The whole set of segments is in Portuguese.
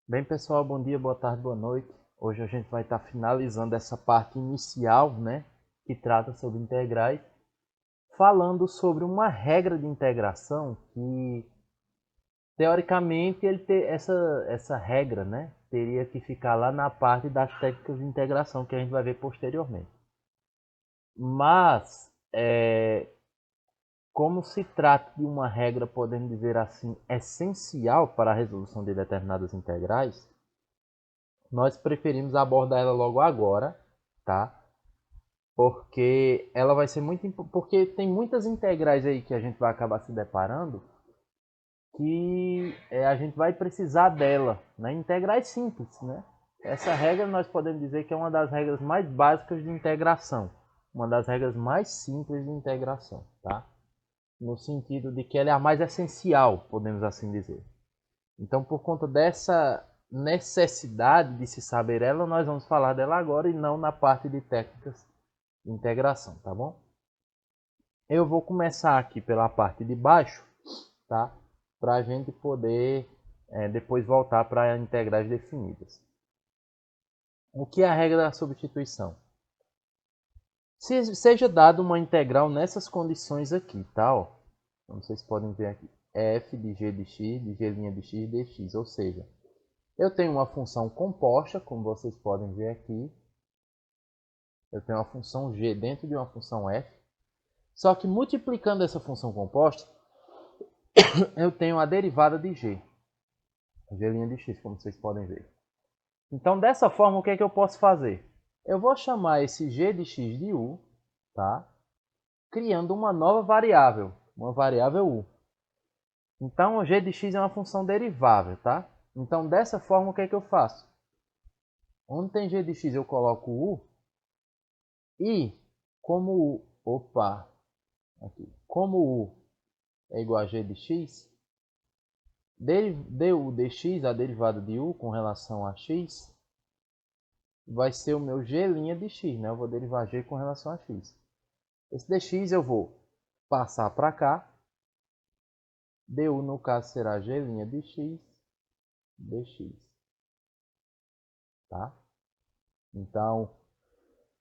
Bem, pessoal, bom dia, boa tarde, boa noite. Hoje a gente vai estar finalizando essa parte inicial, né, que trata sobre integrais, falando sobre uma regra de integração que, teoricamente, essa regra, né, teria que ficar lá na parte das técnicas de integração que a gente vai ver posteriormente. Mas, como se trata de uma regra, podemos dizer assim, essencial para a resolução de determinadas integrais, nós preferimos abordar ela logo agora, tá? Porque ela vai ser porque tem muitas integrais aí que a gente vai acabar se deparando que a gente vai precisar dela, né? Integrais simples, né? Essa regra nós podemos dizer que é uma das regras mais básicas de integração, uma das regras mais simples de integração, tá? No sentido de que ela é a mais essencial, podemos assim dizer. Então, por conta dessa necessidade de se saber ela, nós vamos falar dela agora e não na parte de técnicas de integração, tá bom? Eu vou começar aqui pela parte de baixo, tá? Para a gente poder depois voltar para integrais definidas. O que é a regra da substituição? Seja dado uma integral nessas condições aqui, tá? Ó, como vocês podem ver aqui, f de g de x, de g' de x dx, ou seja, eu tenho uma função composta, como vocês podem ver aqui. Eu tenho uma função g dentro de uma função f. Só que multiplicando essa função composta, eu tenho a derivada de g. G' de x, como vocês podem ver. Então, dessa forma, o que é que eu posso fazer? Eu vou chamar esse g de x de u, tá? Criando uma nova variável, uma variável u. Então, o g de x é uma função derivável, tá? Então, dessa forma, o que é que eu faço? Onde tem g de x, eu coloco u. E, como u é igual a g de x, du dx, a derivada de u com relação a x, vai ser o meu g' de x, né? Eu vou derivar g com relação a x. Esse dx eu vou passar para cá. Du, no caso, será g' de x dx. Tá? Então,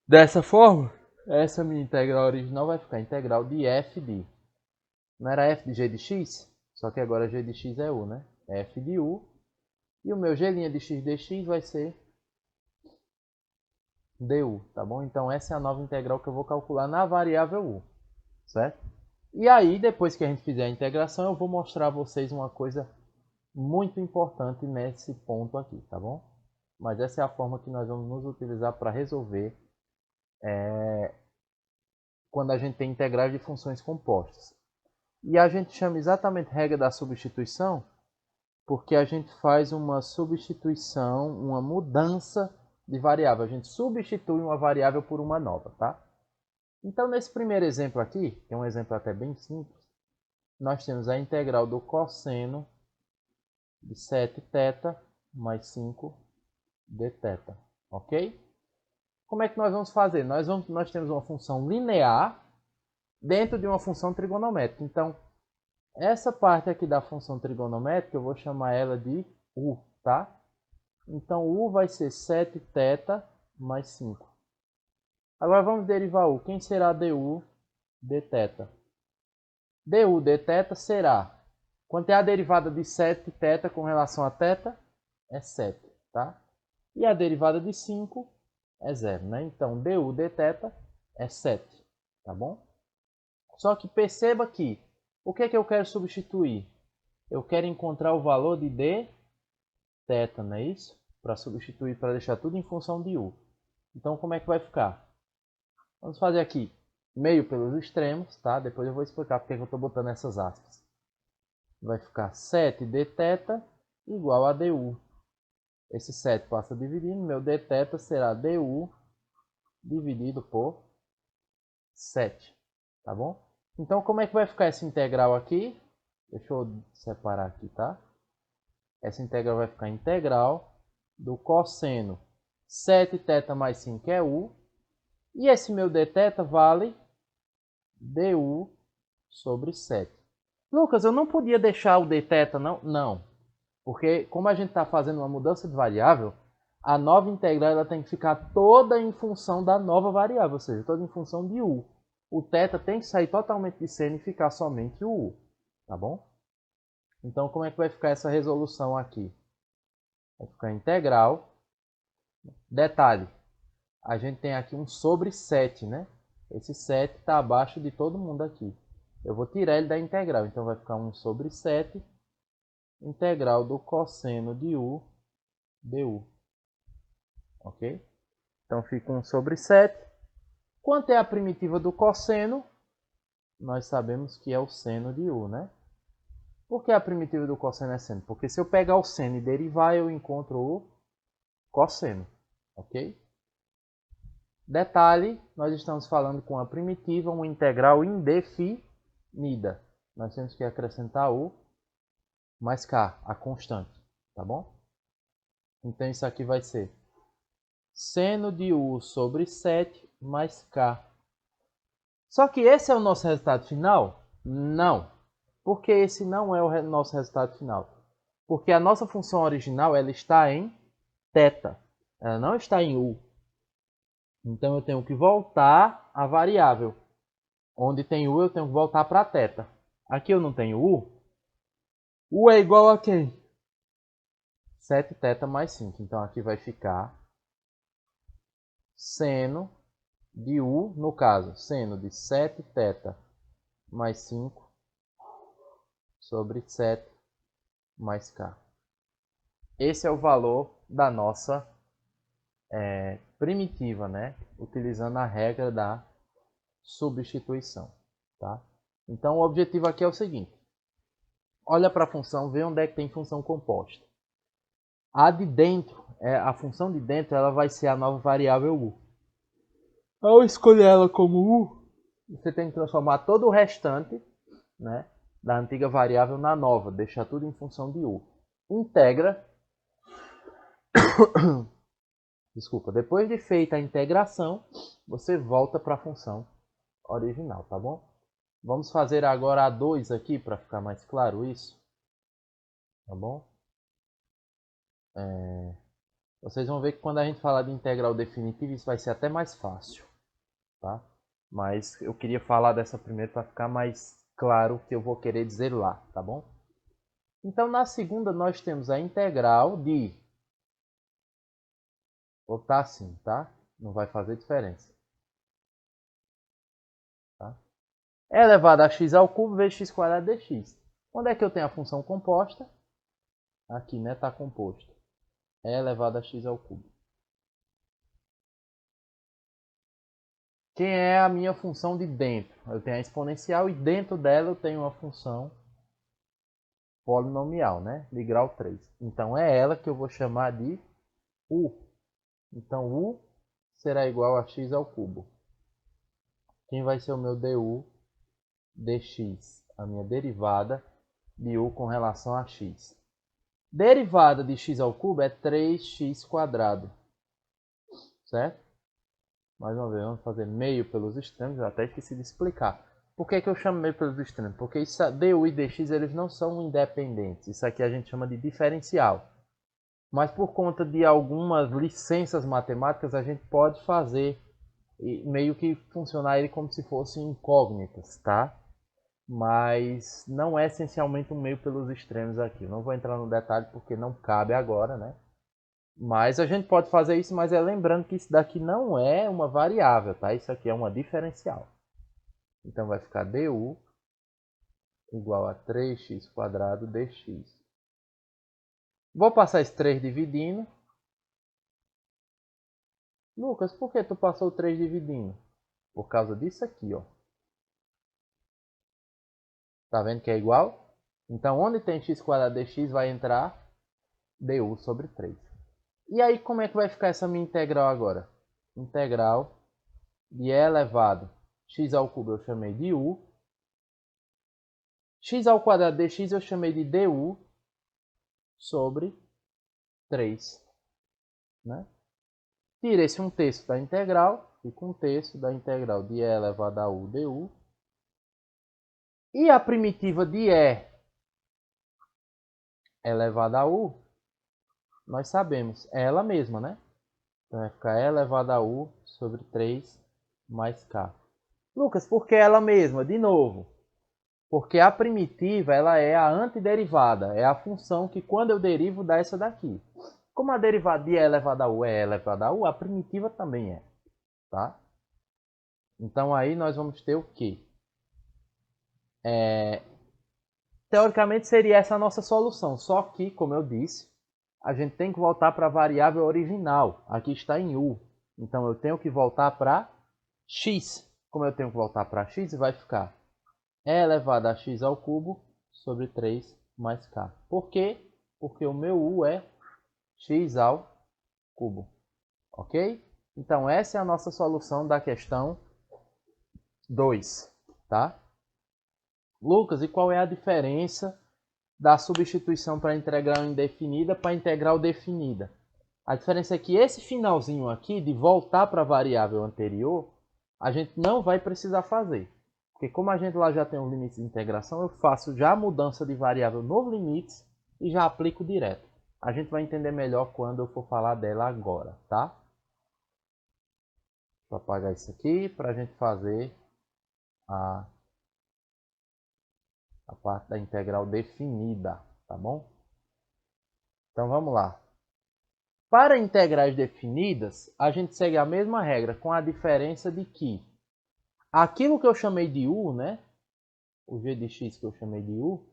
dessa forma, essa minha integral original vai ficar integral de f de... Não era f de g de x? Só que agora g de x é u, né? F de u. E o meu g' de x dx vai ser du, tá bom? Então essa é a nova integral que eu vou calcular na variável u, certo? E aí, depois que a gente fizer a integração, eu vou mostrar a vocês uma coisa muito importante nesse ponto aqui, tá bom? Mas essa é a forma que nós vamos nos utilizar para resolver quando a gente tem integrais de funções compostas. E a gente chama exatamente regra da substituição porque a gente faz uma substituição, uma mudança de variável. A gente substitui uma variável por uma nova, tá? Então, nesse primeiro exemplo aqui, que é um exemplo até bem simples, nós temos a integral do cosseno de 7θ mais 5dθ, ok? Como é que nós vamos fazer? Nós temos uma função linear dentro de uma função trigonométrica. Então, essa parte aqui da função trigonométrica, eu vou chamar ela de u, tá? Então, u vai ser 7θ mais 5. Agora vamos derivar u. Quem será du dθ? Du dθ será... Quanto é a derivada de 7θ com relação a θ? É 7, tá? E a derivada de 5 é 0, né? Então, du dθ é 7, tá bom? Só que perceba que, o que é que eu quero substituir? Eu quero encontrar o valor de dθ, não é isso? Para substituir, para deixar tudo em função de u. Então, como é que vai ficar? Vamos fazer aqui meio pelos extremos, tá? Depois eu vou explicar porque eu estou botando essas aspas. Vai ficar 7dθ igual a du. Esse 7 passa dividindo, meu dθ será du dividido por 7, tá bom? Então, como é que vai ficar essa integral aqui? Deixa eu separar aqui, tá? Essa integral vai ficar integral do cosseno 7θ mais 5 é u. E esse meu dθ vale du sobre 7. Lucas, eu não podia deixar o dθ, não? Não. Porque como a gente está fazendo uma mudança de variável, a nova integral ela tem que ficar toda em função da nova variável, ou seja, toda em função de u. O θ tem que sair totalmente de seno e ficar somente o u, tá bom? Então como é que vai ficar essa resolução aqui? Vai ficar integral. Detalhe, a gente tem aqui um sobre 7, né? Esse 7 está abaixo de todo mundo aqui. Eu vou tirar ele da integral, então vai ficar 1 sobre 7, integral do cosseno de u du. Ok? Então fica 1 sobre 7. Quanto é a primitiva do cosseno? Nós sabemos que é o seno de u, né? Por que a primitiva do cosseno é seno? Porque se eu pegar o seno e derivar, eu encontro o cosseno. Ok? Detalhe, nós estamos falando com a primitiva, uma integral indefinida. Nós temos que acrescentar u mais k, a constante, tá bom? Então isso aqui vai ser seno de u sobre 7 mais k. Só que esse é o nosso resultado final? Não. Por que esse não é o nosso resultado final? Porque a nossa função original ela está em θ, ela não está em u. Então eu tenho que voltar à variável. Onde tem u eu tenho que voltar para θ. Aqui eu não tenho u. U é igual a quem? 7θ mais 5. Então aqui vai ficar seno de u, no caso, seno de 7θ mais 5 sobre 7 mais k. Esse é o valor da nossa primitiva, né? Utilizando a regra da substituição. Tá? Então o objetivo aqui é o seguinte. Olha para a função, vê onde é que tem função composta. A de dentro, a função de dentro, ela vai ser a nova variável u. Ao escolher ela como u, você tem que transformar todo o restante, né, da antiga variável na nova, deixar tudo em função de u. Integra. Desculpa, depois de feita a integração, você volta para a função original, tá bom? Vamos fazer agora a 2 aqui para ficar mais claro isso, tá bom? Vocês vão ver que quando a gente falar de integral definitiva, isso vai ser até mais fácil, tá? Mas eu queria falar dessa primeiro para ficar mais claro o que eu vou querer dizer lá, tá bom? Então, na segunda, nós temos a integral de... Vou botar assim, tá? Não vai fazer diferença. Tá? É elevado a x ao cubo vezes x quadrado dx. Onde é que eu tenho a função composta? Aqui, né? Está composto. É elevado a x ao cubo. Quem é a minha função de dentro? Eu tenho a exponencial e dentro dela eu tenho uma função polinomial, né? De grau 3. Então é ela que eu vou chamar de u. Então u será igual a x ao cubo. Quem vai ser o meu du dx? A minha derivada de u com relação a x. Derivada de x ao cubo é 3x quadrado. Certo? Mais uma vez, vamos fazer meio pelos extremos. Eu até esqueci de explicar. Por que eu chamo meio pelos extremos? Porque isso, du e dx eles não são independentes. Isso aqui a gente chama de diferencial. Mas por conta de algumas licenças matemáticas, a gente pode fazer meio que funcionar ele como se fossem incógnitas, tá? Mas não é essencialmente um meio pelos extremos aqui. Eu não vou entrar no detalhe porque não cabe agora, né? Mas a gente pode fazer isso, mas lembrando que isso daqui não é uma variável, tá? Isso aqui é uma diferencial. Então vai ficar du igual a 3x quadrado dx. Vou passar esse 3 dividindo. Lucas, por que tu passou o 3 dividindo? Por causa disso aqui, ó. Tá vendo que é igual? Então, onde tem x quadrado dx vai entrar du sobre 3. E aí, como é que vai ficar essa minha integral agora? Integral de e elevado x ao cubo eu chamei de u. X ao quadrado dx eu chamei de du sobre 3. Né? Tira esse 1/3 da integral, fica 1/3 da integral de e elevado a u du. E a primitiva de e elevado a u, nós sabemos, é ela mesma, né? Então vai ficar e elevado a u sobre 3 mais k. Lucas, por que ela mesma? De novo, porque a primitiva ela é a antiderivada, é a função que quando eu derivo dá essa daqui. Como a derivada de e elevado a u é e elevado a u, a primitiva também é. Tá? Então aí nós vamos ter o quê? Teoricamente seria essa a nossa solução, só que, como eu disse, a gente tem que voltar para a variável original. Aqui está em u. Então eu tenho que voltar para x. Como eu tenho que voltar para x, vai ficar e elevado a x ao cubo sobre 3 mais k. Por quê? Porque o meu u é x ao cubo. Ok? Então essa é a nossa solução da questão 2. Tá? Lucas, e qual é a diferença da substituição para integral indefinida para integral definida? A diferença é que esse finalzinho aqui, de voltar para a variável anterior, a gente não vai precisar fazer. Porque como a gente lá já tem os limites de integração, eu faço já a mudança de variável nos limites e já aplico direto. A gente vai entender melhor quando eu for falar dela agora, tá? Vou apagar isso aqui para a gente fazer a parte da integral definida, tá bom? Então vamos lá. Para integrais definidas, a gente segue a mesma regra, com a diferença de que aquilo que eu chamei de u, né? O g de x que eu chamei de u,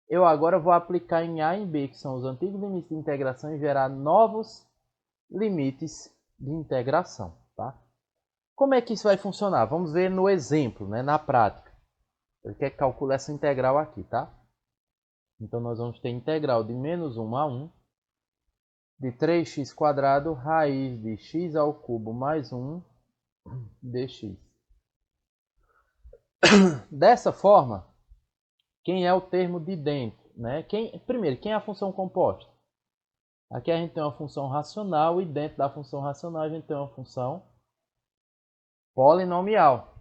eu agora vou aplicar em a e em b, que são os antigos limites de integração, e gerar novos limites de integração, tá? Como é que isso vai funcionar? Vamos ver no exemplo, né? Na prática. Ele quer calcular essa integral aqui, tá? Então nós vamos ter integral de menos 1 a 1 de 3x² raiz de x ao cubo mais 1 dx. Dessa forma, quem é o termo de dentro? Né? Primeiro, quem é a função composta? Aqui a gente tem uma função racional e dentro da função racional a gente tem uma função polinomial.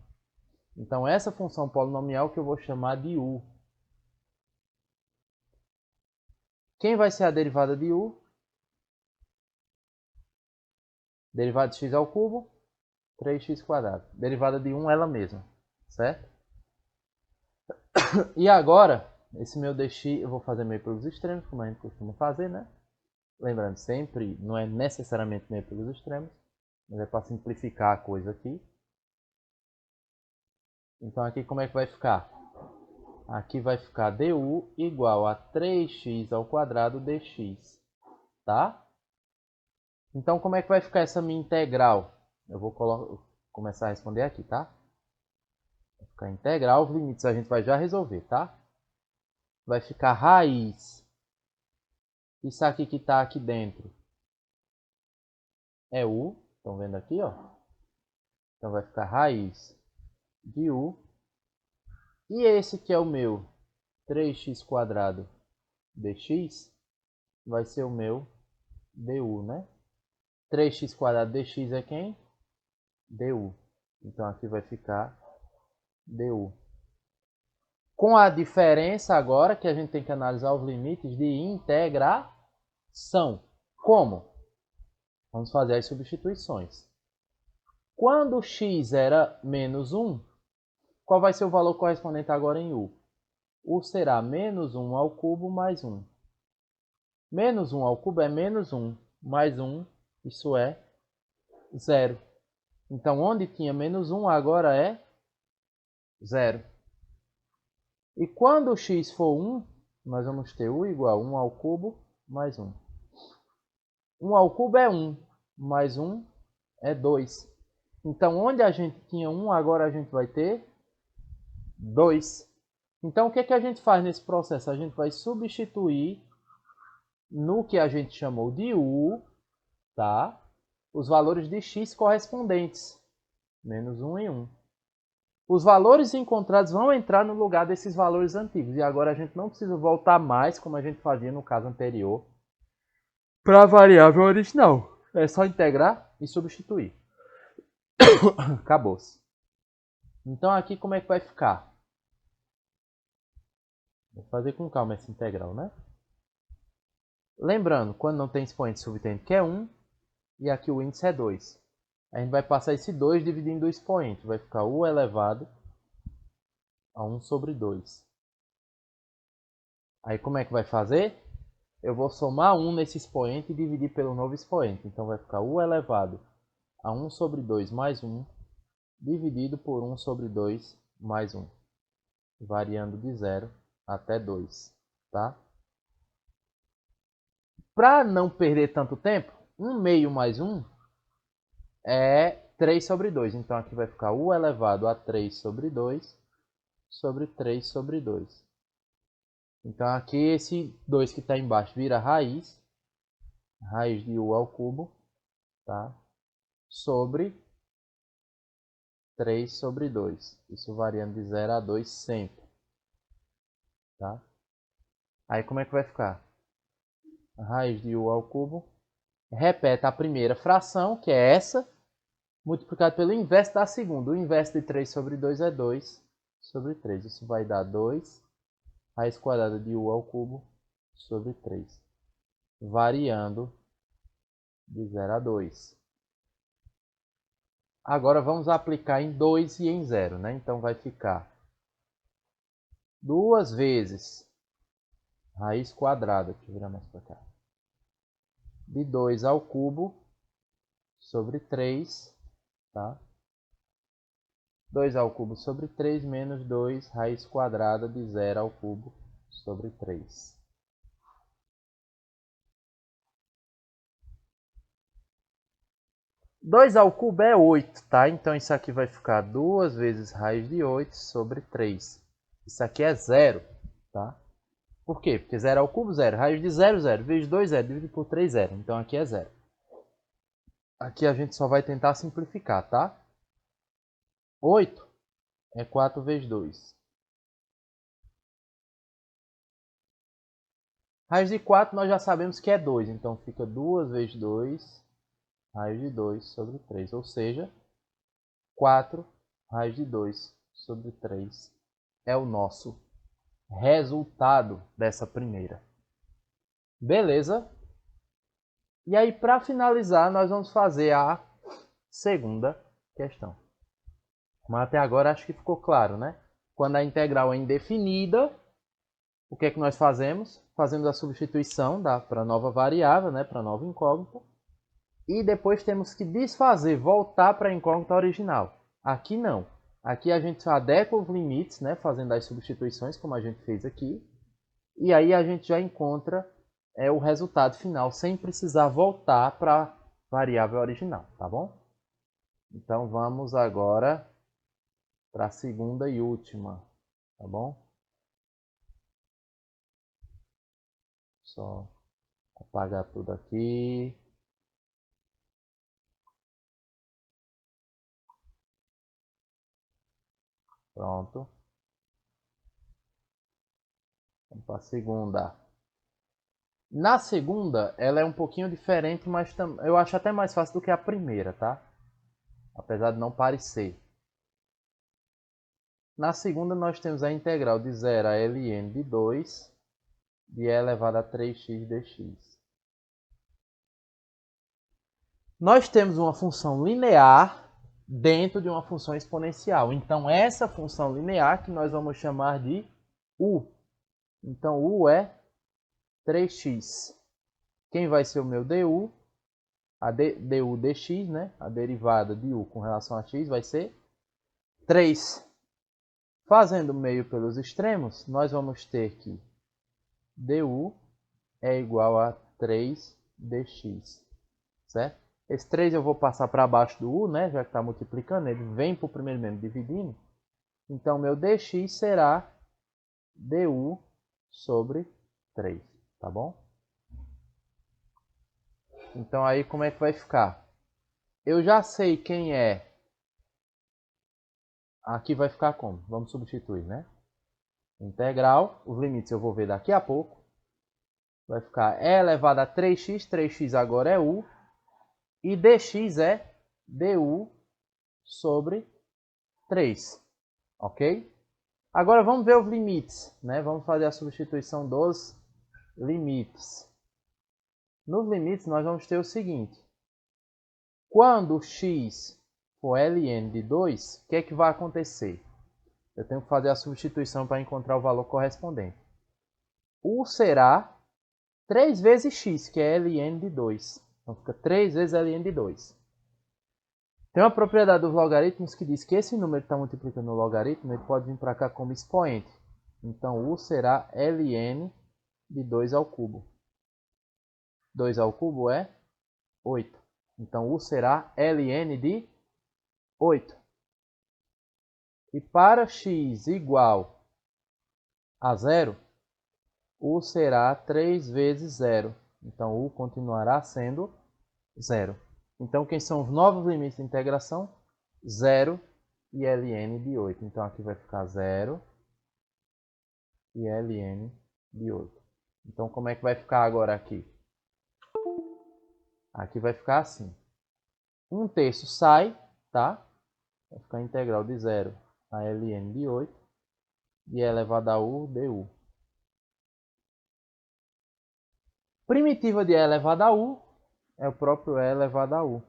Então essa função polinomial que eu vou chamar de u. Quem vai ser a derivada de u? Derivada de x ao cubo, 3x². Derivada de 1 ela mesma, certo? E agora, esse meu dx eu vou fazer meio pelos extremos, como a gente costuma fazer, né? Lembrando sempre, não é necessariamente meio pelos extremos, mas é para simplificar a coisa aqui. Então aqui como é que vai ficar? Aqui vai ficar du igual a 3x ao quadrado dx, tá? Então como é que vai ficar essa minha integral? Eu vou começar a responder aqui, tá? Vai ficar integral, os limites a gente vai já resolver, tá? Vai ficar raiz. Isso aqui que está aqui dentro é u. Estão vendo aqui, ó? Então vai ficar raiz de u. E esse que é o meu 3x² dx vai ser o meu du, né? 3x² dx é quem? Du. Então aqui vai ficar du. Com a diferença agora que a gente tem que analisar os limites de integração. Como? Vamos fazer as substituições. Quando x era menos 1, qual vai ser o valor correspondente agora em u? U será menos 1 ao cubo mais 1. Menos 1 ao cubo é menos 1 mais 1, isso é 0. Então, onde tinha menos 1, agora é 0. E quando o x for 1, nós vamos ter u igual a 1 ao cubo mais 1. 1 ao cubo é 1, mais 1 é 2. Então, onde a gente tinha 1, agora a gente vai ter 2. Então, o que a gente faz nesse processo? A gente vai substituir no que a gente chamou de u, tá? Os valores de x correspondentes. Menos 1 e 1. Os valores encontrados vão entrar no lugar desses valores antigos. E agora a gente não precisa voltar mais, como a gente fazia no caso anterior, para a variável original. É só integrar e substituir. Acabou-se. Então aqui como é que vai ficar? Vou fazer com calma essa integral, né? Lembrando, quando não tem expoente, subtende que é 1. E aqui o índice é 2. A gente vai passar esse 2 dividindo o expoente. Vai ficar u elevado a 1 sobre 2. Aí como é que vai fazer? Eu vou somar 1 nesse expoente e dividir pelo novo expoente. Então vai ficar u elevado a 1 sobre 2 mais 1, dividido por 1 sobre 2 mais 1. Variando de 0 até 2. Tá? Para não perder tanto tempo, 1 meio mais 1 é 3 sobre 2. Então aqui vai ficar u elevado a 3 sobre 2 sobre 3 sobre 2. Então aqui esse 2 que está embaixo vira raiz de u ao cubo, tá? Sobre 3 sobre 2. Isso variando de 0 a 2 sempre. Tá? Aí como é que vai ficar? A raiz de u ao cubo repete a primeira fração, que é essa, multiplicado pelo inverso da segunda. O inverso de 3 sobre 2 é 2 sobre 3. Isso vai dar 2 raiz quadrada de u ao cubo sobre 3. Variando de 0 a 2. Agora vamos aplicar em 2 e em 0, né? Então vai ficar 2 vezes raiz quadrada, deixa eu virar mais para cá, de 2 ao cubo sobre 3, tá? 2 ao cubo sobre 3 menos 2 raiz quadrada de 0 ao cubo sobre 3. Dois ao cubo é 8, tá? Então isso aqui vai ficar 2 vezes raiz de 8 sobre 3. Isso aqui é 0, tá? Por quê? Porque 0 ao cubo, 0. Raiz de 0, 0. Vezes 2, 0. Dividido por 3, 0. Então aqui é 0. Aqui a gente só vai tentar simplificar, tá? 8 é 4 vezes 2. Raiz de 4 nós já sabemos que é 2. Então fica 2 vezes 2, raiz de 2 sobre 3. Ou seja, 4 raiz de 2 sobre 3 é o nosso resultado dessa primeira. Beleza? E aí, para finalizar, nós vamos fazer a segunda questão. Mas até agora acho que ficou claro, né? Quando a integral é indefinida, o que é que nós fazemos? Fazemos a substituição para a nova variável, né? Para a nova incógnita. E depois temos que desfazer, voltar para a incógnita original. Aqui não. Aqui a gente adequa os limites, né? Fazendo as substituições, como a gente fez aqui. E aí a gente já encontra o resultado final, sem precisar voltar para a variável original, tá bom? Então vamos agora para a segunda e última, tá bom? Só apagar tudo aqui. Pronto. Vamos para a segunda. Na segunda, ela é um pouquinho diferente, mas eu acho até mais fácil do que a primeira, tá? Apesar de não parecer. Na segunda, nós temos a integral de 0 a ln de 2 de e elevado a 3x dx. Nós temos uma função linear dentro de uma função exponencial. Então, essa função linear que nós vamos chamar de u. Então, u é 3x. Quem vai ser o meu du? A du dx, né? A derivada de u com relação a x vai ser 3. Fazendo meio pelos extremos, nós vamos ter que du é igual a 3 dx, certo? Esse 3 eu vou passar para baixo do u, né? Já que está multiplicando, ele vem para o primeiro membro dividindo. Então, meu dx será du sobre 3, tá bom? Então, aí como é que vai ficar? Eu já sei quem é. Aqui vai ficar como? Vamos substituir, né? Integral, os limites eu vou ver daqui a pouco. Vai ficar e elevado a 3x, 3x agora é u. E dx é du sobre 3, ok? Agora vamos ver os limites, né? Vamos fazer a substituição dos limites. Nos limites, nós vamos ter o seguinte. Quando x for ln de 2, o que é que vai acontecer? Eu tenho que fazer a substituição para encontrar o valor correspondente. U será 3 vezes x, que é ln de 2. Então fica 3 vezes ln de 2. Tem uma propriedade dos logaritmos que diz que esse número que está multiplicando o logaritmo, ele pode vir para cá como expoente. Então U será ln de 2 ao cubo. 2 ao cubo é 8. Então U será ln de 8. E para x igual a 0, U será 3 vezes 0. Então U continuará sendo 0. Então quem são os novos limites de integração? 0 e ln de 8. Então aqui vai ficar 0 e ln de 8. Então como é que vai ficar agora aqui? Aqui vai ficar assim. 1/3 sai, tá? Vai ficar a integral de 0 a ln de 8 e elevado a u du. Primitiva de e elevado a u é o próprio e elevado a u,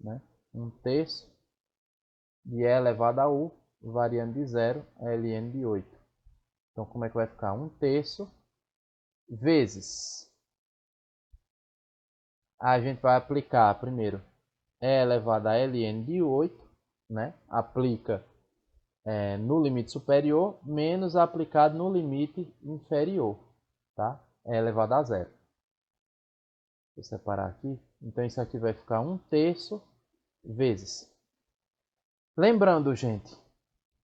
né? 1/3 de e elevado a u, variando de 0 a ln de 8. Então como é que vai ficar? 1/3 vezes. A gente vai aplicar primeiro e elevado a ln de 8, né? Aplica no limite superior, menos aplicado no limite inferior, tá? É elevado a 0. Vou separar aqui. Então isso aqui vai ficar 1/3 vezes. Lembrando, gente,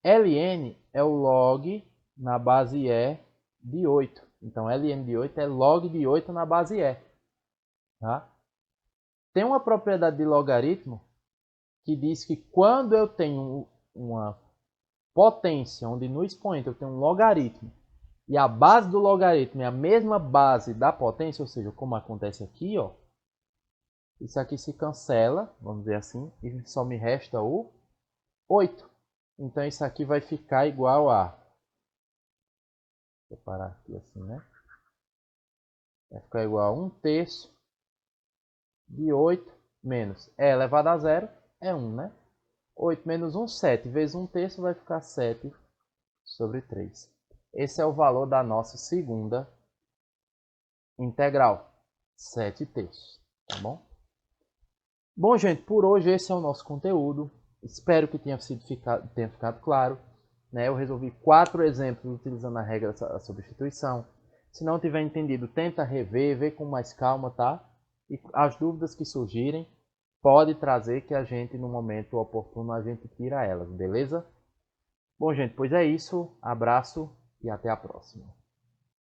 ln é o log na base e de 8. Então ln de 8 é log de 8 na base e. Tá? Tem uma propriedade de logaritmo que diz que quando eu tenho uma potência, onde no expoente eu tenho um logaritmo, e a base do logaritmo é a mesma base da potência, ou seja, como acontece aqui, ó, isso aqui se cancela, vamos dizer assim, e só me resta o 8. Então isso aqui vai ficar igual a... Vou separar aqui assim, né? Vai ficar igual a 1/3 de 8 menos e elevado a 0 é 1, né? 8 menos 1, 7. Vezes 1/3 vai ficar 7 sobre 3. Esse é o valor da nossa segunda integral. 7/3. Tá bom? Bom, gente, por hoje esse é o nosso conteúdo. Espero que tenha ficado claro. Né? Eu resolvi 4 exemplos utilizando a regra da substituição. Se não tiver entendido, tenta rever, ver com mais calma, tá? E as dúvidas que surgirem, pode trazer que a gente, no momento oportuno, a gente tira elas, beleza? Bom, gente, pois é isso. Abraço e até a próxima.